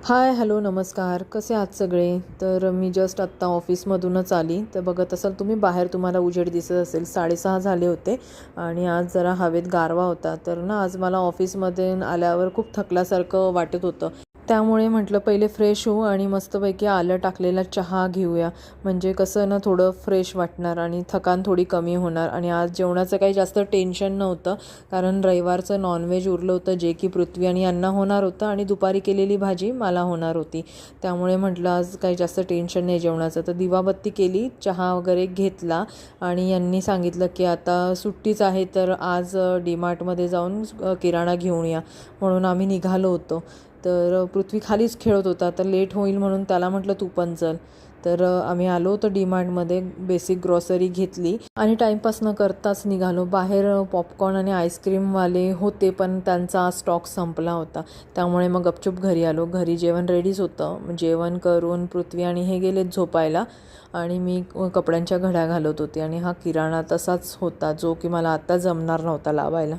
हाय, hello, नमस्कार. कसे आहात सगळे? तर मी जस्ट आत्ता ऑफिसमधूनच आली. तर बघत असाल तुम्ही बाहेर तुम्हाला उजेड दिसत असेल. 6:30 झाले होते आणि आज जरा हवेत गारवा होता. तर ना आज मला ऑफिसमध्ये आल्यावर खूप थकल्यासारखं वाटत होतं. त्यामुळे म्हटलं पहिले फ्रेश होऊ आणि मस्तपैकी आलं टाकलेला चहा घेऊया. म्हणजे कसं ना थोडं फ्रेश वाटणार आणि थकान थोडी कमी होणार. आणि आज जेवणाचं काही जास्त टेन्शन नव्हतं, कारण रविवारचं नॉनव्हेज उरलं होतं, जे की पृथ्वी आणि यांना होणार होतं आणि दुपारी केलेली भाजी मला होणार होती. त्यामुळे म्हटलं आज काही जास्त टेन्शन नाही जेवणाचं. तर दिवाबत्ती केली, चहा वगैरे घेतला आणि यांनी सांगितलं की आता सुट्टीच आहे तर आज डीमार्टमध्ये जाऊन किराणा घेऊन या, म्हणून आम्ही निघालो होतो. तर पृथ्वी खालीच खेळत होता, तर लेट होईल म्हणून त्याला म्हटलं तू पण चल. तर आम्ही आलो होतो डीमार्टमध्ये, बेसिक ग्रॉसरी घेतली आणि टाईमपास न करताच निघालो. बाहेर पॉपकॉर्न आणि आईस्क्रीमवाले होते, पण त्यांचा स्टॉक संपला होता. त्यामुळे मग गपचूप घरी आलो. घरी जेवण रेडीच होतं. जेवण करून पृथ्वी आणि हे गेलेत झोपायला आणि मी कपड्यांच्या घड्या घालत होते आणि हा किराणा तसाच होता, जो की मला आत्ता जमणार नव्हता लावायला.